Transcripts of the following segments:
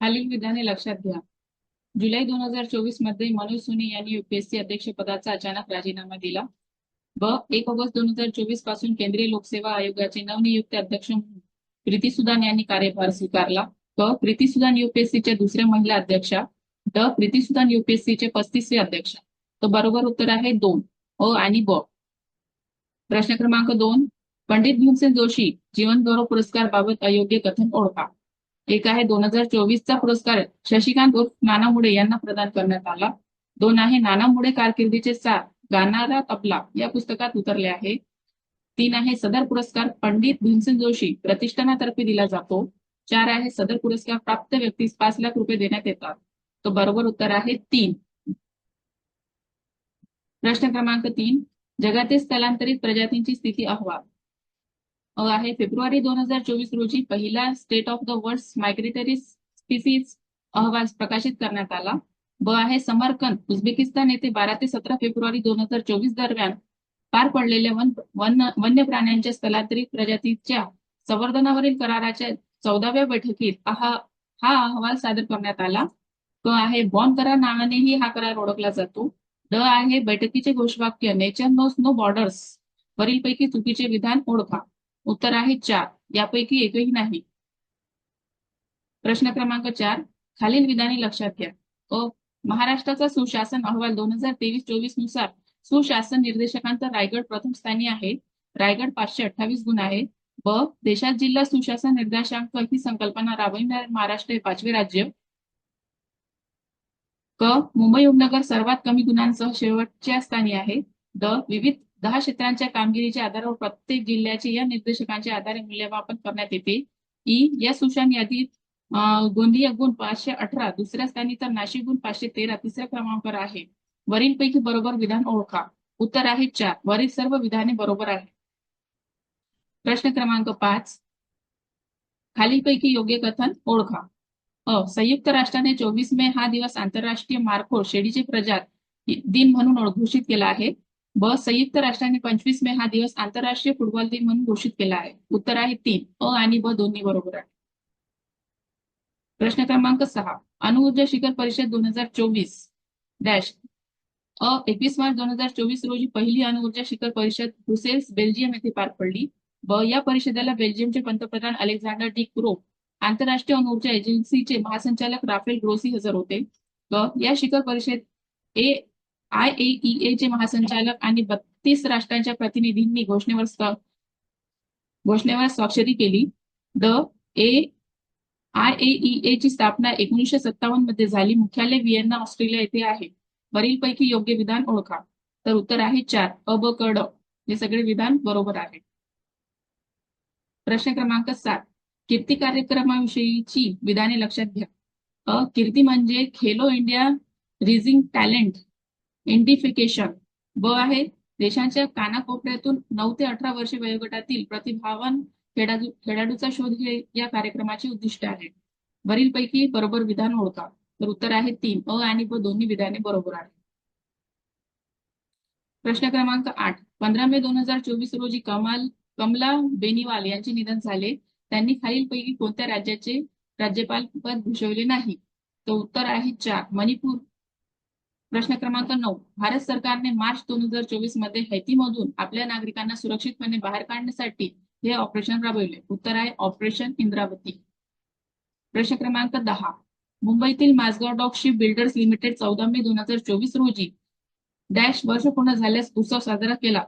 खालील विधाने लक्षात घ्या. जुलै 2024 मध्ये मनोज सोनी यांनी यूपीएससी अध्यक्ष पदाचा अचानक राजीनामा दिला. 1 ऑगस्ट 2024 पासून केंद्रीय लोकसेवा आयोगाचे नवनियुक्त अध्यक्ष म्हणून प्रीती सुदान यांनी कार्यभार स्वीकारला. प्रीती सुदान यूपीएससीच्या दुसऱ्या महिला अध्यक्षा. प्रीती सुदान यूपीएससीचे 35वे अध्यक्ष. तर बरोबर उत्तर आहे 2 अ आणि ब. प्रश्न क्रमांक 2. पंडित भीमसेन जोशी जीवन गौरव पुरस्कार बाबत अयोग्य कथन ओळखा. एक आहे 2024चा पुरस्कार शशिकांत उर्फ नाना मुळे यांना प्रदान करण्यात आला. 2 आहे नाना मुळे कारकिर्दीचे सार गाणारा तबला या पुस्तकात उतरले आहे. 3 आहे सदर पुरस्कार पंडित भीमसेन जोशी प्रतिष्ठानातर्फे दिला जातो. 4 आहे सदर पुरस्कार प्राप्त व्यक्तीस 5 लाख रुपये देण्यात येतात. तो बरोबर उत्तर आहे 3. प्रश्न क्रमांक 3. जगातील स्थलांतरित प्रजातींची स्थिती अहवाल. आहे फेब्रुवारी 2024 रोजी पहिला state of the world migratory species अहवाल प्रकाशित करण्यात आला. आहे समरकंद उझबेकिस्तान येथे 12 ते 17 फेब्रुवारी 2024 दरम्यान पार पडलेल्या वन्य प्राण्यांच्या स्थलांतरित प्रजातीच्या संवर्धनावरील कराराच्या 14व्या बैठकीत हा अहवाल सादर करण्यात आला. आहे बॉन करार नावानेही हा करार ओळखला जातो. आहे बैठकीचे घोषवाक्य नेचर नोस नो बॉर्डर्स वरीलपैकी चुकीचे विधान ओळखा. उत्तर आहे 4 यापैकी एकही नाही. प्रश्न क्रमांक 4. खालील विधाने लक्षात घ्या. महाराष्ट्राचा सुशासन अहवाल 2023-24 नुसार सुशासन निर्देशकांत रायगड प्रथम स्थानी आहे. रायगड 528 गुण आहे. देशात जिल्हा सुशासन निर्देशांक ही संकल्पना राबविणारे महाराष्ट्र हे 5वे राज्य. मुंबई उपनगर सर्वात कमी गुणांसह शेवटच्या स्थानी आहे. विविध 10 क्षेत्रांच्या कामगिरीच्या आधारावर प्रत्येक जिल्ह्याचे या निर्देशकांच्या आधारे मूल्यमापन करण्यात येते. या सुशासन यादीत गोंदिया गुण 518 दुसऱ्या स्थानी तर नाशिक गुण 513 तिसऱ्या क्रमांकावर आहे. वरीलपैकी बरोबर विधान ओळखा. उत्तर आहे 4 वरील सर्व विधाने बरोबर आहे. प्रश्न क्रमांक 5. खालीलपैकी योग्य कथन ओळखा. संयुक्त राष्ट्राने 24 मे हा दिवस आंतरराष्ट्रीय मारखोर शेळीचे प्रजात दिन म्हणून घोषित केला आहे. संयुक्त राष्ट्राने 25 मे हा दिवस आंतरराष्ट्रीय फुटबॉल दिन म्हणून घोषित केला आहे. उत्तर आहे 3 अ आणि ब दोन्ही बरोबर आहे. प्रश्न क्रमांक 6. अणुऊर्जा शिखर परिषद 2024 डॅश 21 मार्च 2024 रोजी पहिली अणुऊर्जा शिखर परिषद ब्रुसेल्स बेल्जियम येथे पार पडली. या परिषदेला बेल्जियमचे पंतप्रधान अलेक्झांडर डी क्रो, आंतरराष्ट्रीय अणुऊर्जा एजन्सीचे महासंचालक राफेल ग्रोसी हजर होते. या शिखर परिषद IAEA चे महासंचालक आणि 32 राष्ट्रांच्या प्रतिनिधींनी घोषणेवर स्वाक्षरी केली. IAEA ची स्थापना 1957 मध्ये झाली. मुख्यालय व्हिएन्ना ऑस्ट्रेलिया येथे आहे. वरीलपैकी योग्य विधान ओळखा. तर उत्तर आहे 4 अ ब क ड हे सगळे विधान बरोबर आहे. प्रश्न क्रमांक 7. कीर्ती कार्यक्रमाविषयीची विधाने लक्षात घ्या. कीर्ती म्हणजे खेलो इंडिया रिझिंग टॅलेंट इंडिफिकेशन. आहे देशांच्या कानाकोपऱ्यातून 9 ते 18 वर्षे वयोगटातील प्रतिभावान खेळाडूचा शोध हे या कार्यक्रमाचे उद्दिष्ट आहे. वरीलपैकी बरोबर विधान ओळखा. तर उत्तर आहे 3 अ आणि ब दोन्ही विधाने बरोबर आहेत. प्रश्न क्रमांक 8. 15 मे 2024 रोजी कमला बेनिवाल यांचे निधन झाले. त्यांनी खालीलपैकी कोणत्या राज्याचे राज्यपाल पद भूषवले नाही. तर उत्तर आहे 4 मणिपूर. प्रश्न क्रमांक 9. भारत सरकारने मार्च 2024 मध्ये हैतीमधून आपल्या नागरिकांना सुरक्षितपणे बाहेर काढण्यासाठी हे ऑपरेशन राबवले. उत्तर आहे ऑपरेशन इंद्रावती. प्रश्न क्रमांक 10. मुंबईतील Mazagon dock shipbuilders limited 14 May 2024 रोजी डॅश वर्ष पूर्ण झाल्यास उत्सव साजरा केला.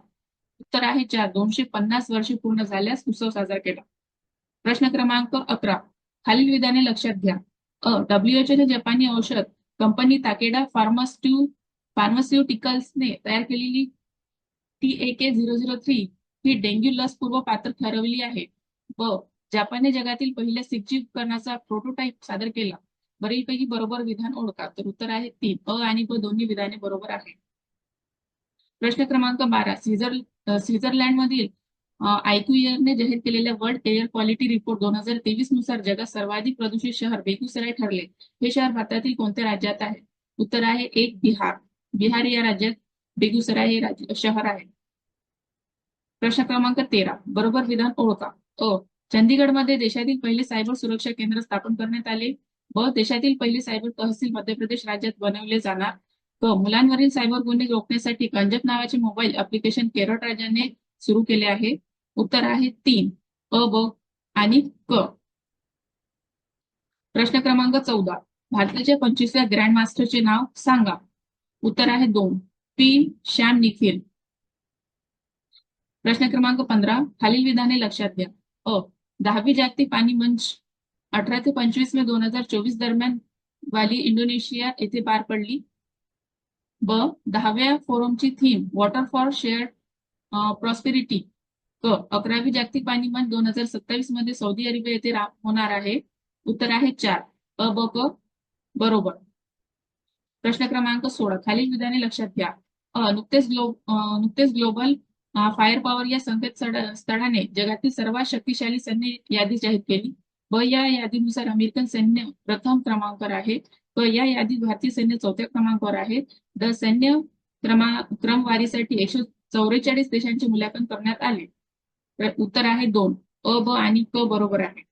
उत्तर आहे 4 250 वर्षे पूर्ण झाल्यास उत्सव साजरा केला. प्रश्न क्रमांक 11. खालील विधाने लक्षात घ्या. WHO ने जपानी औषध कंपनी ताकेडा फार्मास्युटिकल्सने तयार केलेली TAK-003 ही डेंग्यू लस पूर्व पात्र ठरवली आहे. जपानने जगातील पहिल्या 6G उपकरणाचा प्रोटोटाइप सादर केला. वरीलपैकी बरोबर विधान ओळखा. तर उत्तर आहे 3 अ आणि ब दोन्ही विधाने बरोबर आहे. प्रश्न क्रमांक 12. स्वित्झर्लंडमधील IQERने जाहीर केलेल्या वर्ल्ड एअर क्वालिटी रिपोर्ट 2023 नुसार जगात सर्वाधिक प्रदूषित शहर बेगुसराय ठरले. हे शहर भारतातील कोणत्या राज्यात आहे. उत्तर आहे 1 बिहार. बिहार या राज्यात बेगुसराय हे शहर आहे. प्रश्न क्रमांक 13. बरोबर विधान ओळखा. चंदीगडमध्ये देशातील पहिले सायबर सुरक्षा केंद्र स्थापन करण्यात आले. ब देशातील पहिली सायबर तहसील मध्य प्रदेश राज्यात बनवले जाणार. क मुलांवरील सायबर गुन्हे रोखण्यासाठी गंजप नावाचे मोबाईल ऍप्लिकेशन केरळ राज्याने सुरू केले आहे. उत्तर आहे 3 अ, ब आणि क. प्रश्न क्रमांक 14. भारताच्या 25व्या ग्रँड मास्टरचे नाव सांगा. उत्तर आहे 2 पी श्याम निखिल. प्रश्न क्रमांक 15. खालील विधाने लक्षात घ्या. अ 10वी जागतिक पाणी मंच 18 ते 25 मे 2024 दरम्यान वाली इंडोनेशिया येथे पार पडली. ब 10व्या फोरमची theme water for shared prosperity. क 11वी जागतिक पाणी मंच 2027 मध्ये सौदी अरेबिया येथे होणार आहे. उत्तर आहे 4 अ, ब, क बरोबर. प्रश्न क्रमांक 16. खालील विधाने लक्षात घ्या. नुकतेच ग्लोबल फायर पॉवर या संकेतस्थळाने जगातील सर्वात शक्तिशाली सैन्य यादी जाहीर केली. ब या यादीनुसार अमेरिकन सैन्य प्रथम क्रमांकावर आहे. क या यादीत भारतीय सैन्य 4थ्या क्रमांकावर आहे. द सैन्य क्रमवारीसाठी 144 देशांचे मूल्यांकन करण्यात आले. उत्तर आहे 2 अ, ब आणि क बरोबर आहे.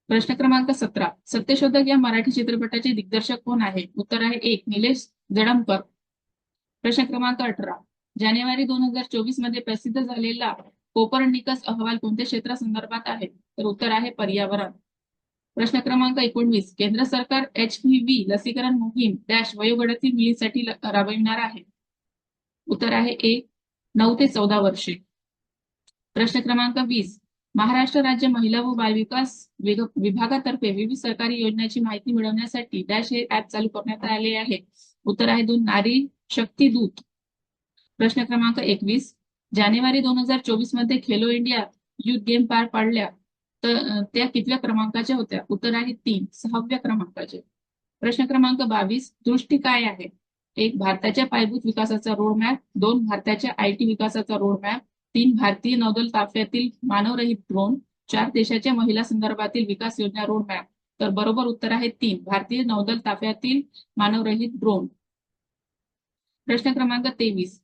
प्रश्न क्रमांक 17. सत्यशोधक या मराठी चित्रपटाचे दिग्दर्शक कोण आहे. उत्तर आहे 1 निलेश जडमकर. प्रश्न क्रमांक 18. जानेवारी 2024 मध्ये प्रसिद्ध झालेला कोपर्निकस अहवाल कोणत्या क्षेत्रासंदर्भात आहे. तर उत्तर आहे पर्यावरण. प्रश्न क्रमांक 19. केंद्र सरकार HPV लसीकरण मोहीम डॅश वयोगटातील मुलींसाठी राबविणार आहे. उत्तर आहे 1 9 ते 14 वर्षे. प्रश्न क्रमांक 20. महाराष्ट्र राज्य महिला व बालविकास विभागातर्फे विविध सरकारी योजनांची माहिती मिळवण्यासाठी डॅश हे ऍप चालू करण्यात आले आहे. उत्तर आहे 2 नारी शक्ती दूत. प्रश्न क्रमांक 21. जानेवारी 2024 मध्ये खेलो इंडिया युथ गेम पार पाडल्या तर त्या कितव्या क्रमांकाच्या होत्या. उत्तर आहे 3 6व्या क्रमांकाचे. प्रश्न क्रमांक 22. दृष्टी काय आहे. 1 भारताच्या पायाभूत विकासाचा रोडमॅप. 2 भारताच्या IT विकासाचा रोडमॅप. 3 भारतीय नौदल ताफ्यातील मानवरहित ड्रोन. 4 देशाच्या महिला संदर्भातील विकास योजना रोडमॅप. तर बरोबर उत्तर आहे 3 भारतीय नौदल ताफ्यातील मानवरहित ड्रोन. प्रश्न क्रमांक 23.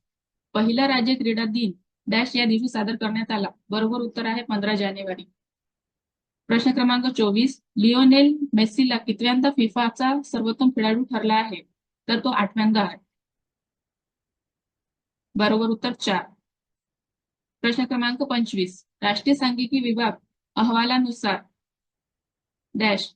पहिला राज्य क्रीडा दिन डॅश या दिवशी सादर करण्यात आला. बरोबर उत्तर आहे 15 जानेवारी. प्रश्न क्रमांक 24. लिओनेल मेस्सीला कितव्यांदा फिफाचा सर्वोत्तम खेळाडू ठरला आहे. तर तो 8व्यांदा आहे. बरोबर उत्तर 4. प्रश्न क्रमांक 25. राष्ट्रीय सांख्यिकी विभाग अहवालानुसार डॅश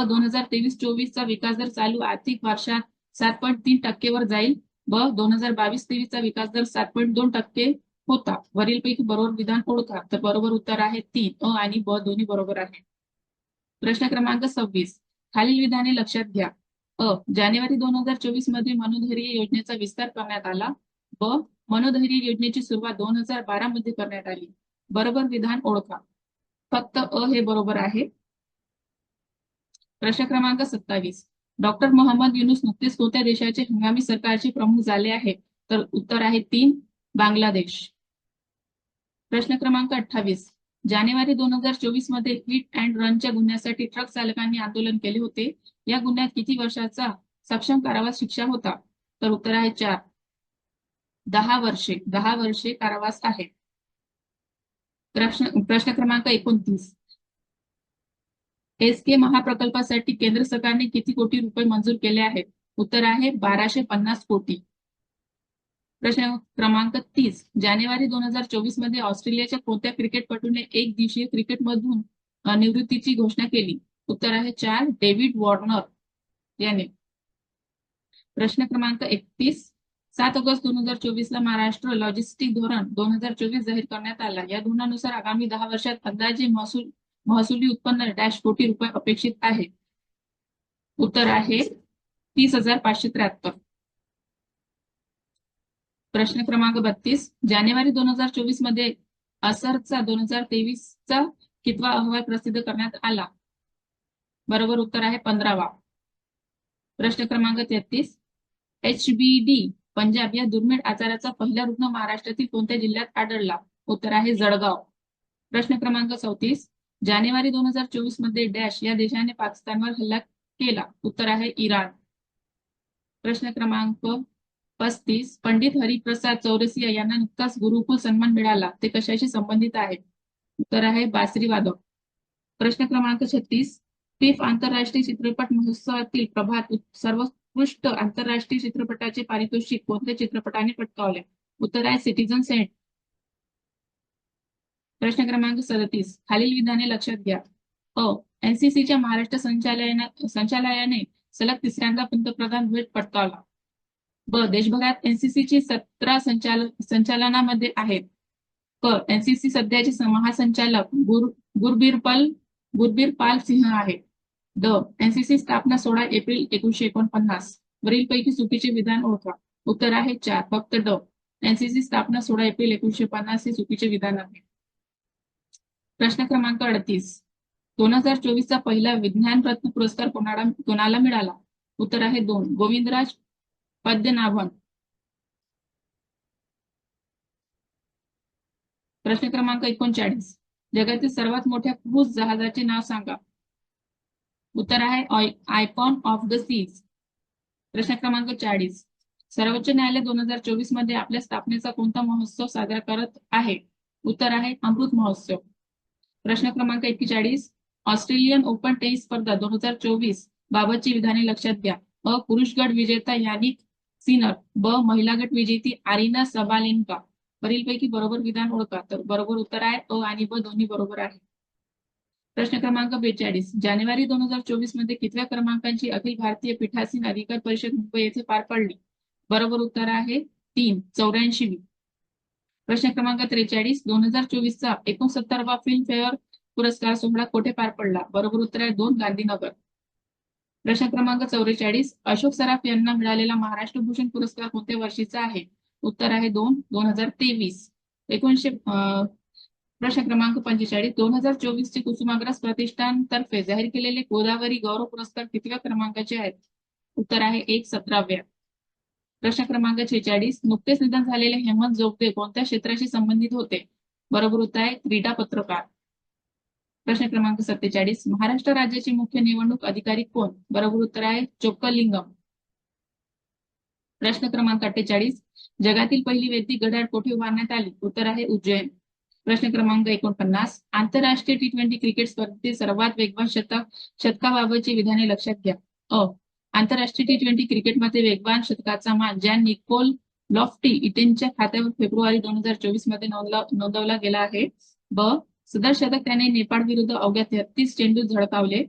2023-24 चा विकास दर चालू आर्थिक वर्षात 7.3% वर जाईल. ब 2022-23 चा विकास दर 7.2% होता. वरीलपैकी बरोबर विधान ओळखा. तर बरोबर उत्तर आहे 3 अ आणि ब दोन्ही बरोबर आहे. प्रश्न क्रमांक 26. खालील विधाने लक्षात घ्या. अ जानेवारी 2024 मध्ये मनोधैर्य योजनेचा विस्तार करण्यात आला. ब मनोधैर्य योजनेची सुरुवात 2012 मध्ये करण्यात आली. बरोबर विधान ओळखा. फक्त अ हे बरोबर आहे. प्रश्न क्रमांक 27. डॉक्टर मोहम्मद युनूस नुकतेच कोणत्या देशाचे हंगामी सरकारचे प्रमुख झाले आहे. तर उत्तर आहे 3 बांगलादेश. प्रश्न क्रमांक 28. जानेवारी 2024 मध्ये हिट अँड रनच्या गुन्ह्यासाठी ट्रक चालकांनी आंदोलन केले होते. या गुन्ह्यात किती वर्षाचा सक्षम कारावास शिक्षा होता. तर उत्तर आहे 4 10 वर्षे. 10 वर्षे कारावास आहे. प्रश्न क्रमांक 29. SK महाप्रकल्पासाठी केंद्र सरकारने किती कोटी रुपये मंजूर केले आहेत. उत्तर आहे 1250 कोटी. प्रश्न क्रमांक 30. जानेवारी 2024 मध्ये ऑस्ट्रेलियाच्या कोणत्या क्रिकेटपटूने एक दिवसीय क्रिकेटमधून निवृत्तीची घोषणा केली. उत्तर आहे 4 डेव्हिड वॉर्नर याने. प्रश्न क्रमांक 31. 7 ऑगस्ट 2024 ला महाराष्ट्र लॉजिस्टिक धोरण 2024 जाहीर करण्यात आला. या धोरणानुसार आगामी 10 वर्षात अंदाजे महसुली उत्पन्न डॅश कोटी रुपये अपेक्षित आहे. उत्तर आहे 30,573. प्रश्न क्रमांक 32. जानेवारी 2024 मध्ये असरचा 2023चा कितवा अहवाल प्रसिद्ध करण्यात आला. बरोबर उत्तर आहे 15वा. प्रश्न क्रमांक 33. HBD पंजाब या दुर्मिळ आजाराचा पहिला रुग्ण महाराष्ट्रातील कोणत्या जिल्ह्यात आढळला. उत्तर आहे जळगाव. प्रश्न क्रमांक 34. जानेवारी 2024 मध्ये डॅश या देशाने पाकिस्तानवर हल्ला केला. उत्तर आहे इराण. प्रश्न क्रमांक 35. पंडित हरिप्रसाद चौरसिया यांना नुकताच गुरुकुल सन्मान मिळाला. ते कशाशी संबंधित आहे. उत्तर आहे बासरी वादक. प्रश्न क्रमांक 36. फिफ आंतरराष्ट्रीय चित्रपट महोत्सवातील प्रभात सर्वोत्कृष्ट आंतरराष्ट्रीय चित्रपटाचे पारितोषिक कोणत्या चित्रपटाने पटकावले? उत्तर आहे सिटीझन सेट. प्रश्न क्रमांक 37. खालील विधाने लक्षात घ्या. अ. एनसीसीच्या महाराष्ट्र संचालयाने सलग तिसऱ्यांदा पंतप्रधान ध्वज पटकावला. ब. देशभरात एनसीसीची 17 संचालनामध्ये आहेत. क. एनसीसी सध्याचे महासंचालक गुरबीरपाल सिंह आहे. ड. एनसीसी स्थापना 16 एप्रिल 1949. वरीलपैकी चुकीचे विधान ओळखा. उत्तर आहे 4. फक्त ड. एनसीसी स्थापना 16 एप्रिल 1950 हे चुकीचे विधान आहे. प्रश्न क्रमांक 38. 2024चा पहिला विज्ञान रत्न पुरस्कार कोणाला मिळाला? उत्तर आहे 2. गोविंदराज पद्मनाभन. प्रश्न क्रमांक 39. जगातील सर्वात मोठ्या क्रूझ जहाजाचे नाव सांगा. उत्तर आहे आयकॉन ऑफ द सीज. प्रश्न क्रमांक 40. सर्वोच्च न्यायालय 2024 मध्ये आपल्या स्थापनेचा कोणता महोत्सव साजरा करत आहे? उत्तर आहे अमृत महोत्सव. प्रश्न क्रमांक 41. ऑस्ट्रेलियन ओपन टेनिस स्पर्धा 2024 बाबतची विधाने लक्षात घ्या. अ. पुरुष गट विजेता यानिक सिनर. ब. महिला गट विजेती आरिना सबालेन्का. वरीलपैकी बरोबर विधान ओळखा. तर बरोबर उत्तर आहे अ आणि ब दोन्ही बरोबर आहे. प्रश्न क्रमांक 42. जानेवारी 2024 मध्ये कितव्या क्रमांकाची अखिल भारतीय पीठासीन अधिकार परिषद मुंबई येथे पार पडली? बरोबर उत्तर आहे 3. 84वी. प्रश्न क्रमांक 43. 2024चा 69वा फिल्मफेअर पुरस्कार सोहळा कोठे पार पडला? बरोबर उत्तर आहे 2. गांधीनगर. प्रश्न क्रमांक 44. अशोक सराफ यांना मिळालेला महाराष्ट्र भूषण पुरस्कार कोणत्या वर्षीचा आहे? उत्तर आहे 2. 2023. प्रश्न क्रमांक 45. 2024 चे कुसुमाग्रज प्रतिष्ठान तर्फे जाहीर केलेले गोदावरी गौरव पुरस्कार कितव्या क्रमांकाचे आहेत? उत्तर आहे 1. 17व्या. प्रश्न क्रमांक 46. नुकतेच निधन झालेले हेमंत जोगदे कोणत्या क्षेत्राशी संबंधित होते? बरोबर उत्तर आहे क्रीडा पत्रकार. प्रश्न क्रमांक 47. महाराष्ट्र राज्याचे मुख्य निवडणूक अधिकारी कोण? बरोबर उत्तर आहे चोक्कलिंगम. प्रश्न क्रमांक 48. जगातील पहिली वैदिक घड्याळ कोठे उभारण्यात आली? उत्तर आहे उज्जैन. प्रश्न क्रमांक 49. आंतरराष्ट्रीय T20 क्रिकेट स्पर्धेतील सर्वात वेगवान शतकाबाबतची विधाने लक्षात घ्या. अ. आंतरराष्ट्रीय T20 क्रिकेटमध्ये वेगवान शतकाचा मान जॅन निकोल लॉफ्टी इटेनच्या खात्यावर फेब्रुवारी 2024 मध्ये नोंदवला गेला आहे. ब. सदर शतक त्याने नेपाळ विरुद्ध अवघ्या 33 चेंडू झळकावले.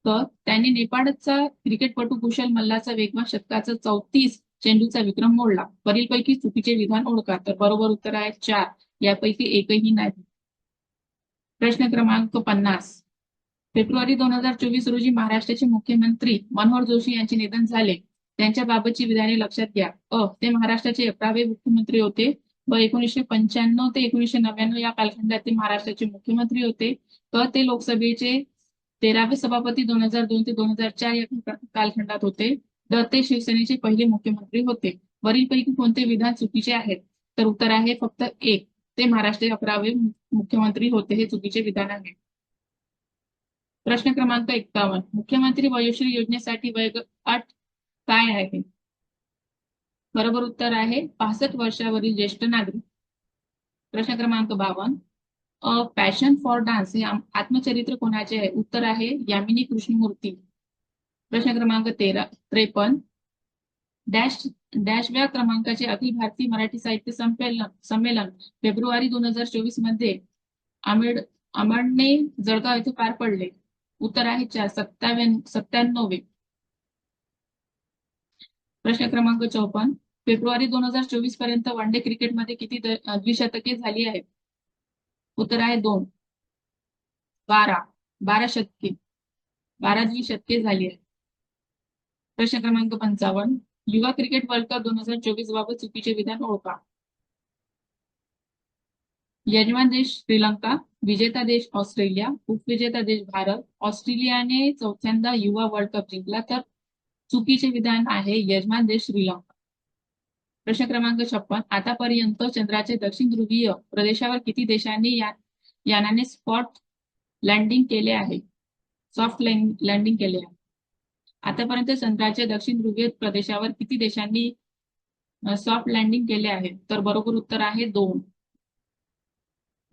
क. त्यांनी नेपाळचा क्रिकेटपटू कुशल मल्लाचा वेगवान शतकाचा 34 चेंडूचा विक्रम मोडला. वरीलपैकी चुकीचे विधान ओळखा. तर बरोबर उत्तर आहे 4. यापैकी एकही नाही. प्रश्न क्रमांक 50. फेब्रुवारी 2024 रोजी महाराष्ट्राचे मुख्यमंत्री मनोहर जोशी यांचे निधन झाले. त्यांच्या बाबतची विधाने लक्षात घ्या. अ. ते महाराष्ट्राचे 11वे मुख्यमंत्री होते. ब. 1995 ते 1999 या कालखंडात ते महाराष्ट्राचे मुख्यमंत्री होते. क. ते लोकसभेचे 13वे सभापती 2002 ते 2004 या कालखंडात होते. ड. ते शिवसेनेचे पहिले मुख्यमंत्री होते. वरीलपैकी कोणते विधान चुकीचे आहेत? तर उत्तर आहे फक्त 1. ते महाराष्ट्राचे 11वे मुख्यमंत्री होते. हे चुकीचे विधान आहे. प्रश्न क्रमांक 51. मुख्यमंत्री वयोश्री योजनेसाठी वयोअट काय आहे? बरोबर उत्तर आहे 65 वर्षावरील ज्येष्ठ नागरिक. प्रश्न क्रमांक 52. पॅशन फॉर डान्स हे आत्मचरित्र कोणाचे आहे? उत्तर आहे यामिनी कृष्णमूर्ती. प्रश्न क्रमांक 53. डॅशव्या क्रमांकाचे अखिल भारतीय मराठी साहित्य संमेलन फेब्रुवारी 2024 मध्ये आमडणे जळगाव येथे पार पडले. उत्तर आहे 4. 97वे. प्रश्न क्रमांक 54. फेब्रुवारी 2024 पर्यंत वन डे क्रिकेटमध्ये किती द्विशतके झाली आहेत? उत्तर आहे 2. 12 शतके. 12 द्विशतके झाली आहेत. प्रश्न क्रमांक 55. युवा क्रिकेट वर्ल्ड कप 2024 बाबत चुकीचे विधान ओळखा. यजमान देश श्रीलंका, विजेता देश ऑस्ट्रेलिया, उपविजेता देश भारत. ऑस्ट्रेलियाने 4थ्यांदा युवा वर्ल्ड कप जिंकला. तर चुकीचे विधान आहे यजमान देश श्रीलंका. प्रश्न क्रमांक 56. आतापर्यंत चंद्राच्या दक्षिण ध्रुवीय प्रदेशावर किती देशांनी यानाने सॉफ्ट लँडिंग केले आहे? आतापर्यंत चंद्राच्या दक्षिण ध्रुवीय प्रदेशावर किती देशांनी सॉफ्ट लँडिंग केले आहे? तर बरोबर उत्तर आहे 2.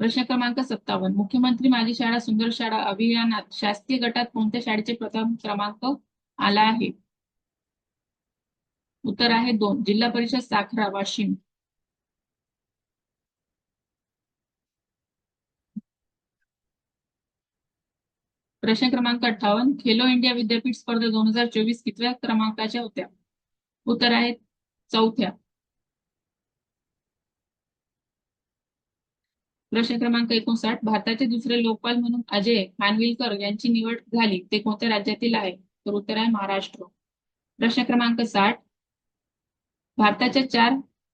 प्रश्न क्रमांक 57. मुख्यमंत्री माझी शाळा सुंदर शाळा अभियानात शासकीय गटात कोणत्या शाळेचे प्रथम क्रमांक आला आहे? उत्तर आहे 2. जिल्हा परिषद साखरा वाशिम. प्रश्न क्रमांक 58. खेलो इंडिया विद्यापीठ स्पर्धा 2024 कितव्या क्रमांकाच्या होत्या? उत्तर आहे 4थ्या. प्रश्न क्रमांक 59. भारताचे दुसरे लोकपाल म्हणून अजय खानविलकर यांची निवड झाली ते कोणत्या राज्यातील आहे? तर उत्तर आहे महाराष्ट्र. प्रश्न क्रमांक 60. भारताच्या 4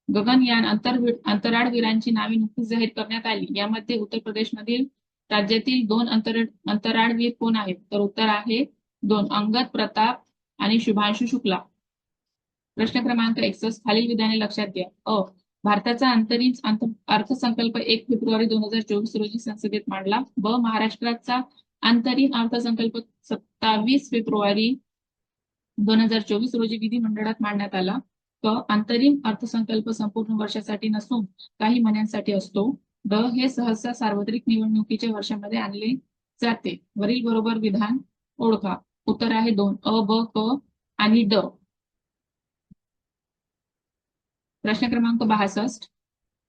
गगनयान अंतराळवीरांची नावे नुकतीच जाहीर करण्यात आली. यामध्ये उत्तर प्रदेशमधील राज्यातील 2 अंतराळवीर कोण आहेत? तर उत्तर आहे 2. अंगद प्रताप आणि शुभांशु शुक्ला. प्रश्न क्रमांक 61. खालील विधाने लक्षात घ्या. अ. भारताचा अंतरिम अर्थसंकल्प 1 फेब्रुवारी 2024 रोजी संसदेत मांडला. ब. महाराष्ट्राचा अंतरिम अर्थसंकल्प 27 फेब्रुवारी 2024 रोजी विधिमंडळात मांडण्यात आला. क. अंतरिम अर्थसंकल्प संपूर्ण वर्षासाठी नसून काही महिन्यांसाठी असतो. ड. हे सहसा सार्वत्रिक निवडणुकीच्या वर्षामध्ये आणले जाते. वरील बरोबर विधान ओळखा. उत्तर आहे 2. अ, ब, क आणि ड. प्रश्न क्रमांक 62.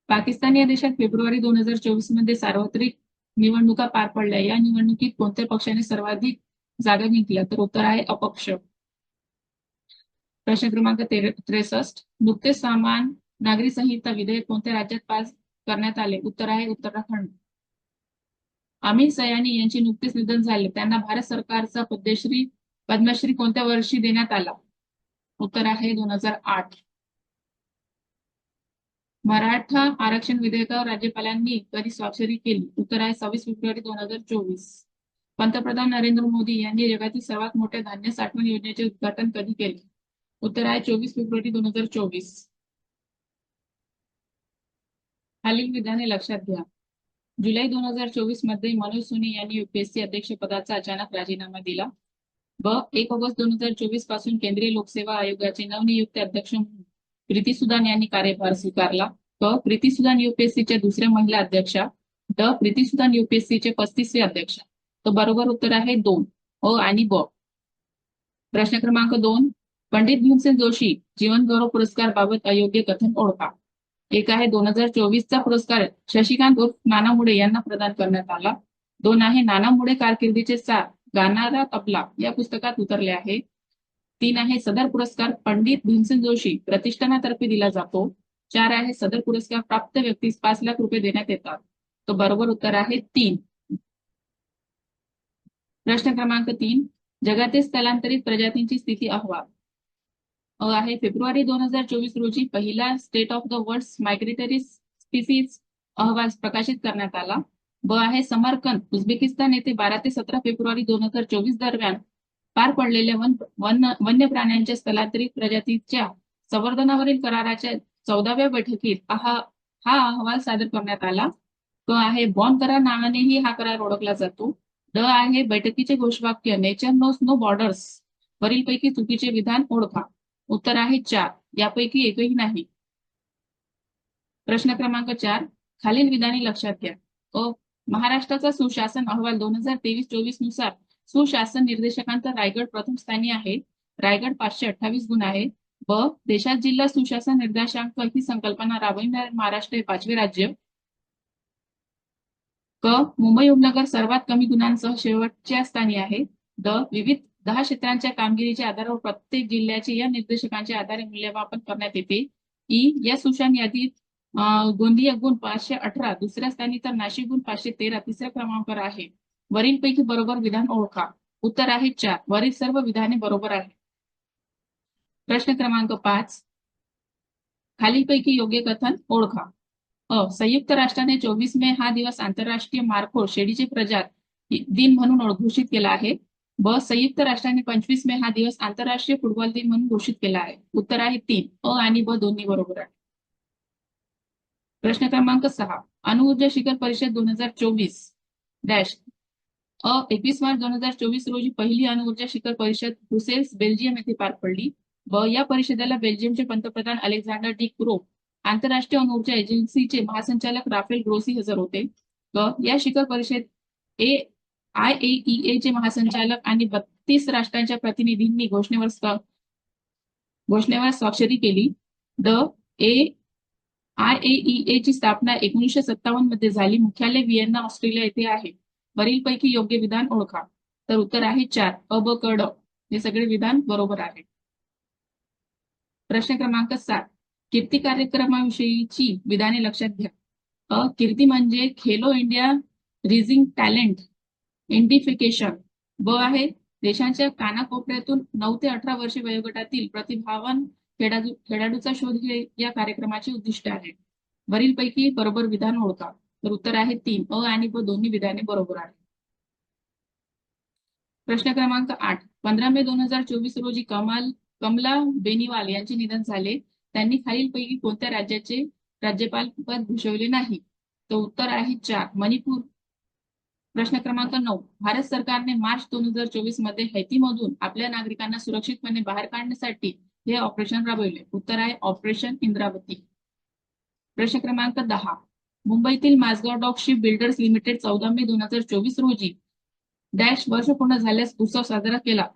पाकिस्तान या देशात फेब्रुवारी 2024 मध्ये सार्वत्रिक निवडणुका पार पडल्या. या निवडणुकीत कोणत्या पक्षाने सर्वाधिक जागा जिंकल्या? तर उत्तर आहे अपक्ष. प्रश्न क्रमांक 63. नुकतेच समान नागरी संहिता विधेयक कोणत्या राज्यात पास करण्यात आले? उत्तर आहे उत्तराखंड. अमीर सयानी यांचे नुकतेच निधन झाले. त्यांना भारत सरकारचा पद्मश्री कोणत्या वर्षी देण्यात आला? उत्तर आहे 2008. मराठा आरक्षण विधेयकावर राज्यपालांनी कधी स्वाक्षरी केली? उत्तर आहे 26 फेब्रुवारी 2024. पंतप्रधान नरेंद्र मोदी यांनी जगातील सर्वात मोठ्या धान्य साठवण योजनेचे उद्घाटन कधी केले? उत्तर आहे 24 फेब्रुवारी 2024. खालील विधाने लक्षात घ्या. जुलै 2024 मध्ये मनोज सोनी यांनी युपीएससी अध्यक्षपदाचा अचानक राजीनामा दिला. ब. 1 ऑगस्ट 2024 पासून केंद्रीय लोकसेवा आयोगाचे नवनियुक्त अध्यक्ष म्हणून प्रीती सुदान यांनी कार्यभार स्वीकारला. क. प्रीती सुदान युपीएससीच्या दुसऱ्या महिला अध्यक्षा. ड. प्रीती सुदान युपीएससीचे 35वे अध्यक्ष. तर बरोबर उत्तर आहे 2. अ आणि ब. प्रश्न क्रमांक 2. पंडित भीमसेन जोशी जीवन गौरव पुरस्कार बाबत अयोग्य कथन ओळखा. एक आहे 2024चा पुरस्कार शशिकांत उर्फ नाना मुळे यांना प्रदान करण्यात आला. 2 आहे नाना मुळे कारकिर्दीचे सार गाणारा तबला या पुस्तकात उतरले आहे. 3 आहे सदर पुरस्कार पंडित भीमसेन जोशी प्रतिष्ठानातर्फे दिला जातो. 4 आहे सदर पुरस्कार प्राप्त व्यक्तीस 5 लाख रुपये देण्यात येतात. तो बरोबर उत्तर आहे 3. प्रश्न क्रमांक 3. जगातील स्थलांतरित प्रजातींची स्थिती अहवाल. अ आहे फेब्रुवारी 2024 रोजी पहिला state of the world migratory species अहवाल प्रकाशित करण्यात आला. ब आहे समरकंद उझबेकिस्तान येथे 12 ते 17 फेब्रुवारी 2024 दरम्यान पार पडलेल्या वन्य प्राण्यांच्या स्थलांतरित प्रजातीच्या संवर्धनावरील कराराच्या 14व्या बैठकीत हा अहवाल सादर करण्यात आला. क आहे बॉन करार नावानेही हा करार ओळखला जातो. ड आहे बैठकीचे घोषवाक्य नेचर नोस नो बॉर्डर्स वरीलपैकी चुकीचे विधान ओळखा. उत्तर आहे 4. यापैकी एकही नाही. प्रश्न क्रमांक 4. खालील विधाने लक्षात घ्या. अ. महाराष्ट्राचा सुशासन अहवाल 2023-24 नुसार सुशासन निर्देशकांत रायगड प्रथम स्थानी आहे. रायगड 528 गुण आहे. ब. देशात जिल्हा सुशासन निर्देशांक ही संकल्पना राबविणारे महाराष्ट्र हे 5वे राज्य. क. मुंबई उपनगर सर्वात कमी गुणांसह शेवटच्या स्थानी आहे. ड. विविध 10 क्षेत्रांच्या कामगिरीच्या आधारावर प्रत्येक जिल्ह्याचे या निर्देशकांच्या आधारे मूल्यमापन करण्यात येते. ई. या सुशासन यादीत गोंदिया गुण 518 दुसऱ्या स्थानी तर नाशिक गुण 513 तिसऱ्या क्रमांकावर आहे. वरीलपैकी बरोबर विधान ओळखा. उत्तर आहे 4. वरील सर्व विधाने बरोबर आहे. प्रश्न क्रमांक 5. खालीलपैकी योग्य कथन ओळखा. अ. संयुक्त राष्ट्राने 24 मे हा दिवस आंतरराष्ट्रीय मारखोर शेळीचे प्रजात दिन म्हणून घोषित केला आहे. ब. संयुक्त राष्ट्राने 25 मे हा दिवस आंतरराष्ट्रीय फुटबॉल दिन म्हणून घोषित केला आहे. उत्तर आहे 3. अ आणि ब दोन्ही बरोबर आहे. प्रश्न क्रमांक 6. अणुऊर्जा शिखर परिषद 2024 डॅश. अ. 21 मार्च 2024 रोजी पहिली अणुऊर्जा शिखर परिषद ब्रुसेल्स बेल्जियम येथे पार पडली. ब. या परिषदेला बेल्जियमचे पंतप्रधान अलेक्झांडर डी क्रो आंतरराष्ट्रीय अणुऊर्जा एजन्सीचे महासंचालक राफेल ग्रोसी हजर होते. या शिखर परिषद IAEA चे महासंचालक आणि 32 राष्ट्रांच्या प्रतिनिधींनी घोषणेवर स्वाक्षरी केली. IAEA ची स्थापना 1957 मध्ये झाली. मुख्यालय व्हिएन्ना, ऑस्ट्रेलिया येथे आहे. वरीलपैकी योग्य विधान ओळखा. तर उत्तर आहे 4 अ, ब, क, ड. हे सगळे विधान बरोबर आहे. प्रश्न क्रमांक 7. कीर्ती कार्यक्रमाविषयीची विधाने लक्षात घ्या. कीर्ती म्हणजे खेलो इंडिया रिझिंग टॅलेंट इंडिफिकेशन. ब आहे देशांच्या कानाकोपऱ्यातून 9 ते 18 वर्षे वयोगटातील प्रतिभावान खेळाडूचा शोध हे या कार्यक्रमाचे उद्दिष्ट आहे. वरीलपैकी बरोबर विधान ओळखा. तर उत्तर आहे 3 अ आणि ब दोन्ही विधाने बरोबर आहेत. प्रश्न क्रमांक 8. 15 मे 2024 रोजी कमला बेनिवाल यांचे निधन झाले. त्यांनी खालीलपैकी कोणत्या राज्याचे राज्यपाल पद भूषवले नाही? तर उत्तर आहे 4 मणिपूर. प्रश्न क्रमांक 9. भारत सरकारने मार्च 2024 मध्ये हैतीमधून आपल्या नागरिकांना सुरक्षितपणे बाहेर काढण्यासाठी हे ऑपरेशन राबविले. उत्तर आहे ऑपरेशन इंद्रावती. प्रश्न क्रमांक 10. मुंबईतील Mazagon dock shipbuilders limited 14 May 2024 रोजी डॅश वर्ष पूर्ण झाल्यास उत्सव साजरा केला.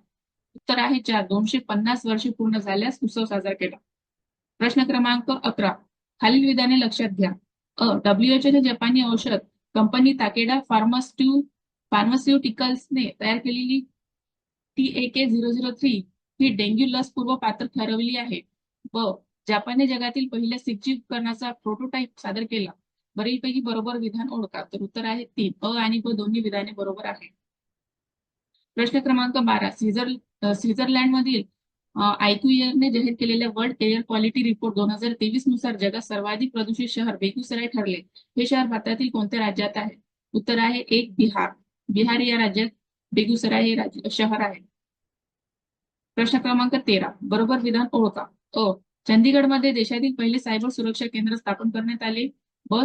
उत्तर आहे 4 250 वर्षे पूर्ण झाल्यास उत्सव साजरा केला. प्रश्न क्रमांक 11. खालील विधाने लक्षात घ्या. WHO जपानी औषध कंपनी ताकेडा फार्मास्युटिकल्सने तयार केलेली TAK-003 ही डेंग्यू लस पूर्व पात्र ठरवली आहे. जपानने जगातील पहिल्या 6G उपकरणाचा प्रोटोटाइप सादर केला. वरीलपैकी बरोबर विधान ओळखा. तर उत्तर आहे 3 अ आणि ब दोन्ही विधाने बरोबर आहे. प्रश्न क्रमांक 12. स्वित्झर्लंडमधील IQERने जाहीर केलेल्या वर्ल्ड एअर क्वालिटी रिपोर्ट 2023 नुसार जगात सर्वाधिक प्रदूषित शहर बेगुसराय ठरले. हे शहर भारतातील कोणत्या राज्यात आहे? उत्तर आहे 1 बिहार. बिहार या राज्यात बेगुसराय हे शहर आहे. प्रश्न क्रमांक 13. बरोबर विधान ओळखा. चंदीगडमध्ये देशातील पहिले सायबर सुरक्षा केंद्र स्थापन करण्यात आले.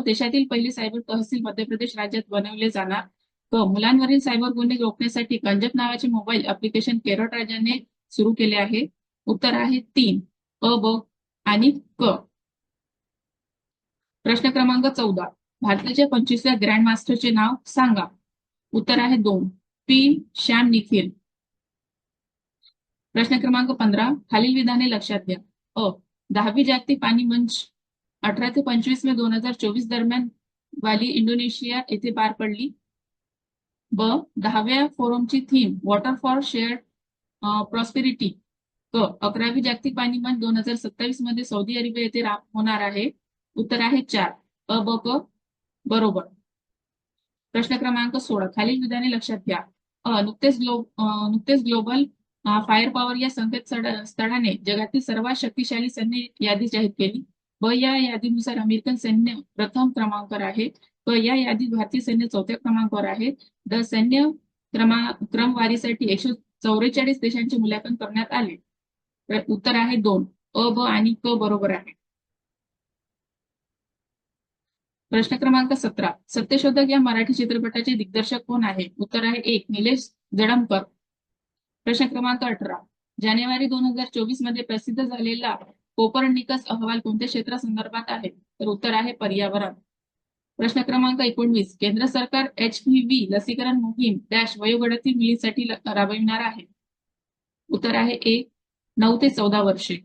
देशातील पहिली सायबर तहसील मध्य प्रदेश राज्यात बनवले जाणार. मुलांवरील सायबर गुन्हे रोखण्यासाठी गंजत नावाचे मोबाईल ऍप्लिकेशन केरळ राज्याने सुरू केले आहे. उत्तर आहे 3 अ, ब आणि क. प्रश्न क्रमांक 14. भारताच्या 25व्या ग्रँड मास्टरचे नाव सांगा. उत्तर आहे 2 पी श्याम निखिल. प्रश्न क्रमांक 15. खालील विधाने लक्षात घ्या. 10वी जागतिक पाणी मंच 18 ते 25 मे 2024 दरम्यान बाली इंडोनेशिया येथे पार पडली. 10व्या फोरमची theme water for shared prosperity. 11वी जागतिक पाणी मंच 2027 मध्ये सौदी अरेबिया येथे होणार आहे. उत्तर आहे 4 अ, ब, क बरोबर. प्रश्न क्रमांक 16. खालील विधाने लक्षात घ्या. नुकतेच ग्लोबल फायर पॉवर या संकेतस्थळाने जगातील सर्वात शक्तिशाली सैन्य यादी जाहीर केली. या यादीनुसार अमेरिकन सैन्य प्रथम क्रमांकावर आहे. या यादीत भारतीय सैन्य 4थ्या क्रमांकावर आहे. सैन्य क्रमवारीसाठी 144 देशांचे मूल्यांकन करण्यात आले. उत्तर आहे 2 अ, ब आणि क बरोबर आहे. प्रश्न क्रमांक 17. सत्यशोधक या मराठी चित्रपटाचे दिग्दर्शक कोण आहे? उत्तर आहे 1 निलेश जळमकर. प्रश्न क्रमांक 18. जानेवारी 2024 मध्ये प्रसिद्ध झालेला कोपर्निकस अहवाल कोणत्या क्षेत्रासंदर्भात आहे? तर उत्तर आहे पर्यावरण. प्रश्न क्रमांक 19. केंद्र सरकार HPV लसीकरण मोहीम डॅश वयोगटातील मुलींसाठी राबविणार आहे. उत्तर आहे 1 9 ते 14 वर्षे.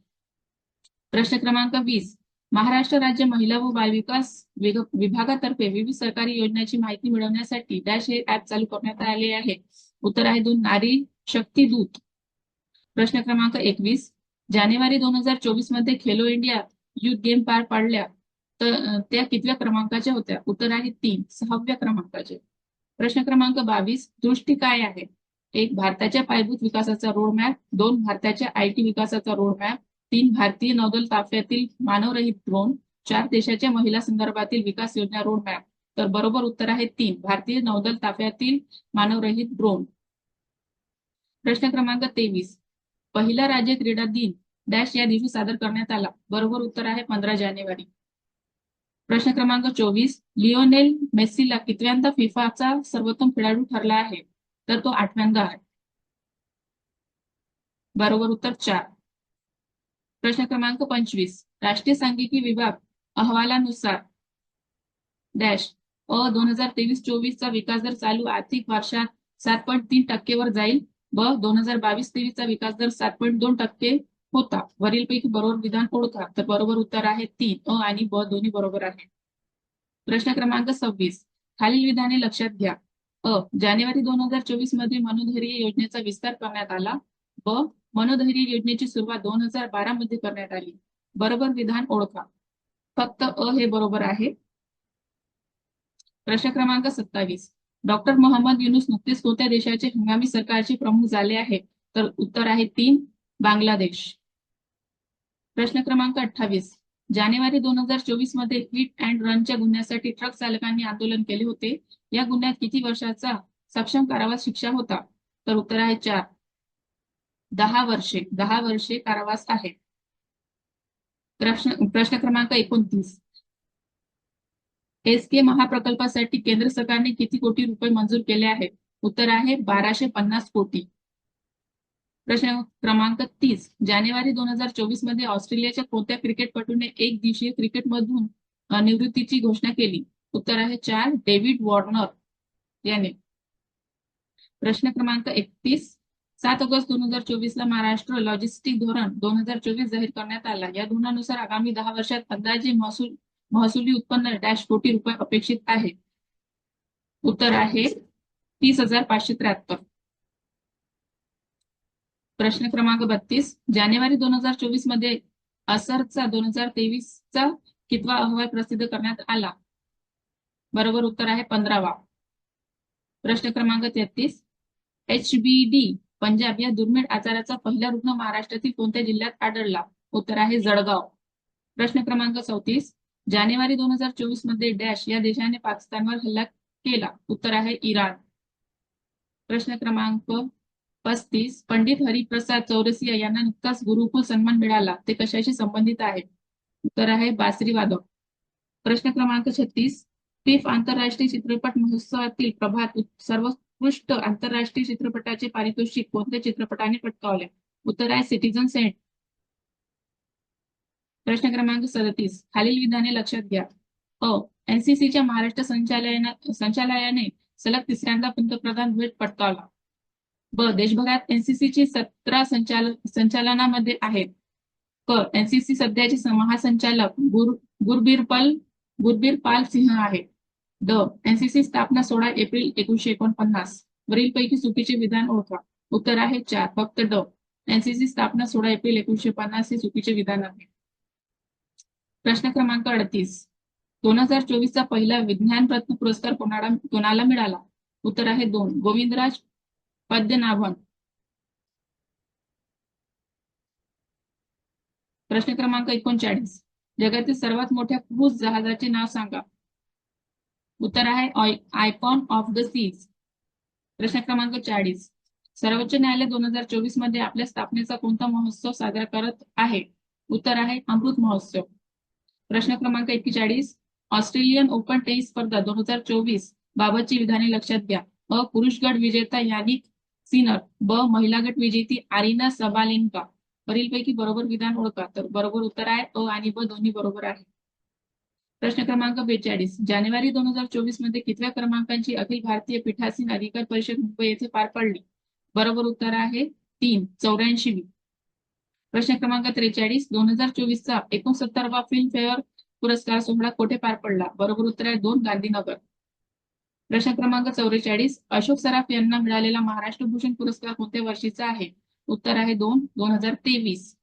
प्रश्न क्रमांक 20. महाराष्ट्र राज्य महिला व बालविकास विभागातर्फे विविध सरकारी योजनांची माहिती मिळवण्यासाठी डॅश हे ऍप चालू करण्यात आले आहे. उत्तर आहे 2 नारी शक्ती दूत. प्रश्न क्रमांक 21. जानेवारी 2024 मध्ये खेलो इंडिया युथ गेम पार पाडल्या तर त्या कितव्या क्रमांकाच्या होत्या? उत्तर आहे 3 6व्या क्रमांकाचे. प्रश्न क्रमांक 22. दृष्टी काय आहे? 1 भारताच्या पायाभूत विकासाचा रोडमॅप. 2 भारताच्या IT विकासाचा रोडमॅप. 3 भारतीय नौदल ताफ्यातील मानवरहित ड्रोन. 4 देशाच्या महिला संदर्भातील विकास योजना रोडमॅप. तर बरोबर उत्तर आहे 3 भारतीय नौदल ताफ्यातील मानवरहित ड्रोन. प्रश्न क्रमांक 23. पहिला राज्य क्रीडा दिन डॅश या दिवशी सादर करण्यात आला. बरोबर उत्तर आहे 15 जानेवारी. प्रश्न क्रमांक 24. लिओनेल मेस्सीला कितव्यांदा फिफाचा सर्वोत्तम खेळाडू ठरला आहे? तर तो 8व्यांदा आहे. बरोबर उत्तर 4. प्रश्न क्रमांक 25. राष्ट्रीय सांख्यिकी विभाग अहवालानुसार डॅश 2023-24 विकास दर चालू आर्थिक वर्षात 7.3% वर जाईल. 2022-23 विकास दर 7.2% होता. वरीलपैकी बरोबर विधान ओळखा. तर बरोबर उत्तर आहे 3. आणि ब दोन्ही बरोबर आहे. प्रश्न क्रमांक 26. खालील विधाने लक्षात घ्या. जानेवारी 2024 मध्ये मनोधैर्य योजनेचा विस्तार करण्यात आला. ब मनोधैर्य योजनेची सुरुवात 2012 मध्ये करण्यात आली. बरोबर विधान ओळखा. फक्त हे बरोबर आहे. प्रश्न क्रमांक 27. डॉक्टर मोहम्मद युनूस नुकतेच कोणत्या देशाचे हंगामी सरकारचे प्रमुख झाले आहे? तर उत्तर आहे 3. बांगलादेश. प्रश्न क्रमांक 28. जानेवारी 2024 मध्ये हिट अँड रनच्या गुन्ह्यासाठी ट्रक चालकांनी आंदोलन केले होते. या गुन्ह्यात किती वर्षाचा सक्षम कारावास शिक्षा होता? तर उत्तर आहे 4. 10 वर्षे. 10 वर्षे कारावास आहे. प्रश्न क्रमांक 29. एसके महाप्रकल्पासाठी केंद्र सरकारने किती कोटी रुपये मंजूर केले आहेत? उत्तर आहे 1250 कोटी. प्रश्न क्रमांक 30. जानेवारी 2024 मध्ये ऑस्ट्रेलियाच्या कोणत्या क्रिकेटपटूने एक दिवसीय क्रिकेटमधून निवृत्तीची घोषणा केली? उत्तर आहे 4. डेव्हिड वॉर्नर याने. प्रश्न क्रमांक 31. 7 ऑगस्ट 2024 ला महाराष्ट्र लॉजिस्टिक धोरण 2024 जाहीर करण्यात आला. या धोरणानुसार आगामी 10 वर्षात अंदाजे महसुली उत्पन्न $कोटी अपेक्षित आहे. उत्तर आहे 30,573. प्रश्न क्रमांक 32. जानेवारी 2024 मध्ये असरचा 2023 कितवा अहवाल प्रसिद्ध करण्यात आला? बरोबर उत्तर आहे 15वा. प्रश्न क्रमांक 33. HBD पंजाब या दुर्मिळ आजाराचा पहिला रुग्ण महाराष्ट्रातील कोणत्या जिल्ह्यात आढळला? उत्तर आहे जळगाव. प्रश्न क्रमांक 34. जानेवारी 2024 मध्ये डॅश या देशाने पाकिस्तानवर हल्ला केला. उत्तर आहे इराण. प्रश्न क्रमांक 35. पंडित हरिप्रसाद चौरसिया यांना नुकताच गुरुकुल सन्मान मिळाला. ते कशाशी संबंधित आहे? उत्तर आहे बासरी वादक. प्रश्न क्रमांक 36. फिफ आंतरराष्ट्रीय चित्रपट महोत्सवातील प्रभात सर्वोत्कृष्ट आंतरराष्ट्रीय चित्रपटाचे पारितोषिक कोणत्या चित्रपटाने पटकावले? उत्तर आहे सिटीझन सेंट. प्रश्न क्रमांक 37. खालील विधाने लक्षात घ्या. एनसीसीच्या महाराष्ट्र संचालयाने सलग तिसऱ्यांदा पंतप्रधान ध्वज पटकावला. ब देशभरात एनसीसीची 17 संचालनामध्ये आहेत. एनसीसी सध्याचे महासंचालक गुरबीरपाल सिंह आहे. द एनसीसी स्थापना 16 एप्रिल 1949. वरीलपैकी चुकीचे विधान ओळखा. उत्तर आहे 4. फक्त ड. एनसीसी स्थापना 16 एप्रिल 1950 हे चुकीचे विधान आहे. प्रश्न क्रमांक 38. 2024 पहिला विज्ञान रत्न पुरस्कार कोणाला मिळाला? उत्तर आहे 2. गोविंदराज पद्मनाभन. प्रश्न क्रमांक 39. जगातील सर्वात मोठ्या क्रूझ जहाजाचे नाव सांगा. उत्तर आहे आयकॉन ऑफ द सीज. प्रश्न क्रमांक 40. सर्वोच्च न्यायालय 2024 मध्ये आपल्या स्थापनेचा कोणता महोत्सव साजरा करत आहे? उत्तर आहे अमृत महोत्सव. प्रश्न क्रमांक 41. ऑस्ट्रेलियन ओपन टेनिस स्पर्धा 2024 बाबतची विधाने लक्षात घ्या. पुरुष गट विजेता यानिक सिनर. ब महिला गट विजेती आरिना सबालेन्का. वरीलपैकी बरोबर विधान ओळखा. तर बरोबर उत्तर आहे आणि ब दोन्ही बरोबर आहे. प्रश्न क्रमांक 42. जानेवारी 2024 मध्ये कितव्या क्रमांकाची अखिल भारतीय पीठासीन अधिकार परिषद मुंबई येथे पार पडली? बरोबर उत्तर आहे 3. 84वी. प्रश्न क्रमांक 43. 2024 69वा फिल्मफेअर पुरस्कार सोहळा कोठे पार पडला? बरोबर उत्तर आहे 2. गांधीनगर. प्रश्न क्रमांक 44. अशोक सराफ यांना मिळालेला महाराष्ट्र भूषण पुरस्कार कोणत्या वर्षीचा आहे? उत्तर आहे 2. 2023.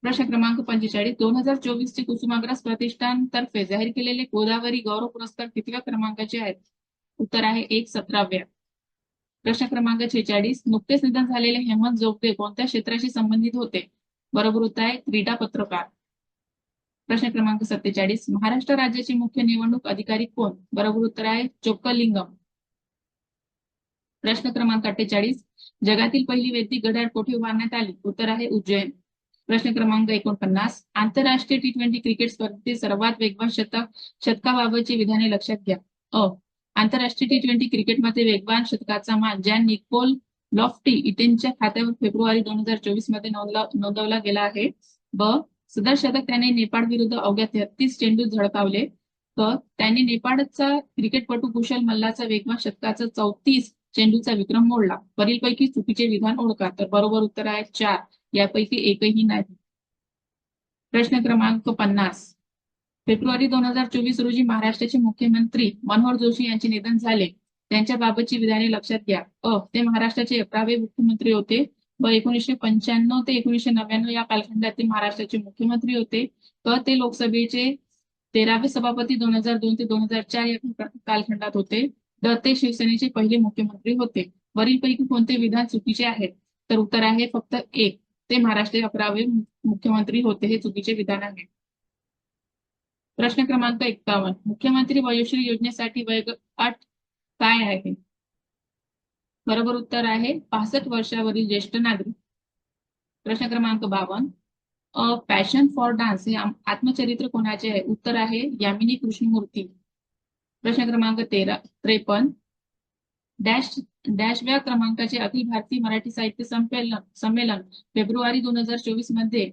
प्रश्न क्रमांक 45. 2024 चे कुसुमाग्रज प्रतिष्ठान तर्फे जाहीर केलेले गोदावरी गौरव पुरस्कार कितव्या क्रमांकाचे आहेत? उत्तर आहे 1. 17व्या. प्रश्न क्रमांक 46. नुकतेच निधन झालेले हेमंत जोगदे कोणत्या क्षेत्राशी संबंधित होते? बरोबर उत्तर आहे क्रीडा पत्रकार. प्रश्न क्रमांक 47. महाराष्ट्र राज्याचे मुख्य निवडणूक अधिकारी कोण? बरोबर उत्तर आहे चोक्कलिंगम. प्रश्न क्रमांक 48. जगातील पहिली वैदिक घड्याळ कोठे उभारण्यात आली? उत्तर आहे उज्जैन. प्रश्न क्रमांक 49. आंतरराष्ट्रीय T20 क्रिकेट स्पर्धेतील सर्वात वेगवान शतकाबाबतची विधाने लक्षात घ्या. आंतरराष्ट्रीय T20 क्रिकेटमध्ये वेगवान शतकाचा मान जॅन निकोल लॉफ्टी इटेनच्या खात्यावर फेब्रुवारी 2024 मध्ये नोंदवला गेला आहे. ब सदर शतक त्याने नेपाळ विरुद्ध अवघ्या 33 चेंडू झळकावले. तर त्यांनी नेपाळचा क्रिकेटपटू कुशल मल्लाचा वेगवान षटकाचा 34 चेंडूचा विक्रम मोडला. वरीलपैकी चुकीचे विधान ओळखा. तर बरोबर उत्तर आहे 4. यापैकी एकही नाही. प्रश्न क्रमांक 50. फेब्रुवारी 2024 रोजी महाराष्ट्राचे मुख्यमंत्री मनोहर जोशी यांचे निधन झाले. त्यांच्याबाबतची विधाने लक्षात घ्या. ते महाराष्ट्राचे 11वे मुख्यमंत्री होते. 1995 ते 1999 या कालखंडात ते महाराष्ट्राचे मुख्यमंत्री होते. ते लोकसभेचे 13वे सभापती 2002 ते 2004 या कालखंडात होते. ते शिवसेनेचे पहिले मुख्यमंत्री होते. वरीलपैकी कोणते विधान चुकीचे आहेत? तर उत्तर आहे फक्त एक. ते महाराष्ट्राचे 11वे मुख्यमंत्री होते. हे चुकीचे विधान आहे. प्रश्न क्रमांक 51. मुख्यमंत्री वयोश्री योजनेसाठी वयोगट काय आहे? बरोबर उत्तर आहे 65 वर्षावरील ज्येष्ठ नागरिक. प्रश्न क्रमांक 52. पॅशन फॉर डान्स हे आत्मचरित्र कोणाचे आहे? उत्तर आहे यामिनी कृष्णमूर्ती. प्रश्न क्रमांक 53. डॅशव्या क्रमांकाचे अखिल भारतीय मराठी साहित्य संमेलन फेब्रुवारी 2024 मध्ये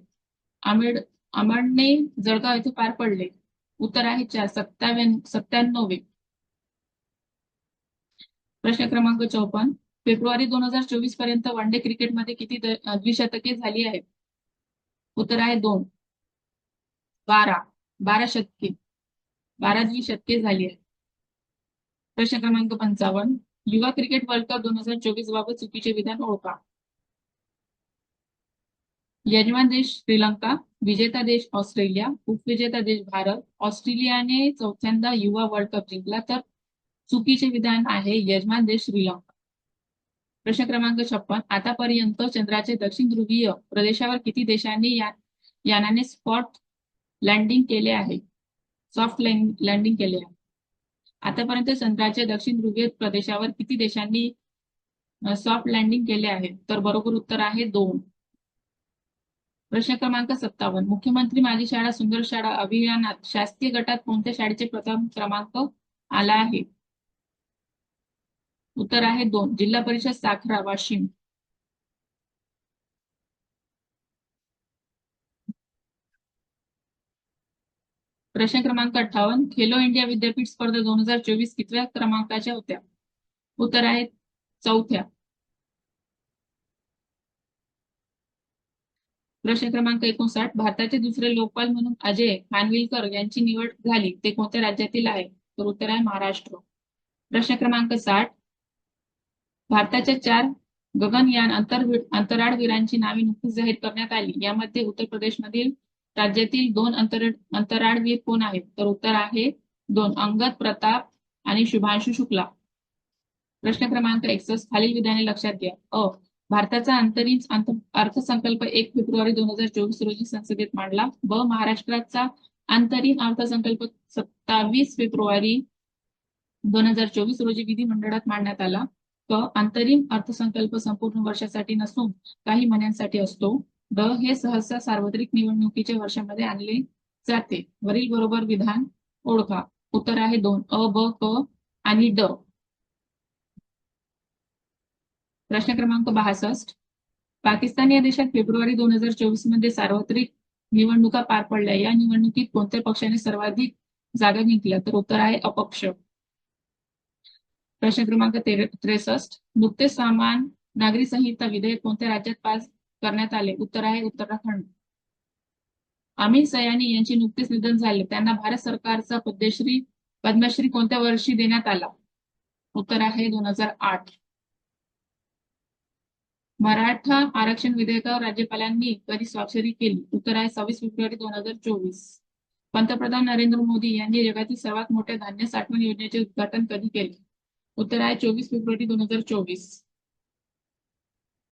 आमडणे जळगाव येथे पार पडले. उत्तर आहे 97. प्रश्न क्रमांक 54. फेब्रुवारी 2024 पर्यंत वन डे क्रिकेटमध्ये किती द्विशतके झाली आहेत? उत्तर आहे 2. 12 शतके. 12 द्विशतके झाली आहेत. प्रश्न क्रमांक 55. युवा क्रिकेट वर्ल्ड कप 2024 बाबत चुकीचे विधान ओळखा. यजमान देश श्रीलंका, विजेता देश ऑस्ट्रेलिया, उपविजेता देश भारत. ऑस्ट्रेलियाने चौथ्यांदा युवा वर्ल्ड कप जिंकला. तर चुकीचे विधान आहे यजमान देश श्रीलंका. प्रश्न क्रमांक 56. आतापर्यंत चंद्राचे दक्षिण ध्रुवीय प्रदेशावर किती देशांनी यानाने सॉफ्ट लँडिंग केले आहे? आतापर्यंत चंद्राच्या दक्षिण ध्रुवीय प्रदेशावर किती देशांनी सॉफ्ट लँडिंग केले आहे? तर बरोबर उत्तर आहे 2. प्रश्न क्रमांक 57. मुख्यमंत्री माझी शाळा सुंदर शाळा अभियानात शासकीय गटात कोणत्या शाळेचे प्रथम क्रमांक आला आहे? उत्तर आहे 2. जिल्हा परिषद साखरा वाशिम. प्रश्न क्रमांक 58. खेलो इंडिया विद्यापीठ स्पर्धा 2024 कितव्या क्रमांकाच्या होत्या? उत्तर आहे 4थ्या. प्रश्न क्रमांक 59. भारताचे दुसरे लोकपाल म्हणून अजय खानविलकर यांची निवड झाली. ते कोणत्या राज्यातील आहे? तर उत्तर आहे महाराष्ट्र. प्रश्न क्रमांक 60. भारताच्या 4 गगनयान अंतराळवीरांची नावे नुकतीच जाहीर करण्यात आली. यामध्ये उत्तर प्रदेशमधील राज्यातील 2 अंतराळवीर कोण आहेत? तर उत्तर आहे 2. अंगद प्रताप आणि शुभांशु शुक्ला. प्रश्न क्रमांक 61. खालील विधाने लक्षात घ्या. भारताचा अंतरिम अर्थसंकल्प 1 फेब्रुवारी 2024 रोजी संसदेत मांडला. महाराष्ट्राचा अंतरिम अर्थसंकल्प 27 फेब्रुवारी 2024 रोजी विधिमंडळात मांडण्यात आला. अंतरिम अर्थसंकल्प संपूर्ण वर्षासाठी नसून काही महिन्यांसाठी असतो. हे सहसा सार्वत्रिक निवडणुकीच्या वर्षामध्ये आणले जाते. वरील बरोबर विधान ओळखा. उत्तर आहे 2. ब, क आणि ड. प्रश्न क्रमांक 62. पाकिस्तान या देशात फेब्रुवारी 2024 मध्ये सार्वत्रिक निवडणुका पार पडल्या. या निवडणुकीत कोणत्या पक्षाने सर्वाधिक जागा जिंकल्या? तर उत्तर आहे अपक्ष. प्रश्न क्रमांक 63. नुकतेच समान नागरी संहिता विधेयक कोणत्या राज्यात पास करण्यात आले? उत्तर आहे उत्तराखंड. अमीन सयानी यांचे नुकतेच निधन झाले. त्यांना भारत सरकारचा पद्मश्री कोणत्या वर्षी देण्यात आला? उत्तर आहे 2008. मराठा आरक्षण विधेयकावर राज्यपालांनी कधी स्वाक्षरी केली? उत्तर आहे 26 फेब्रुवारी 2024. पंतप्रधान नरेंद्र मोदी यांनी जगातील सर्वात मोठ्या धान्य साठवण योजनेचे उद्घाटन कधी केले? उत्तर आहे 24 फेब्रुवारी 2024.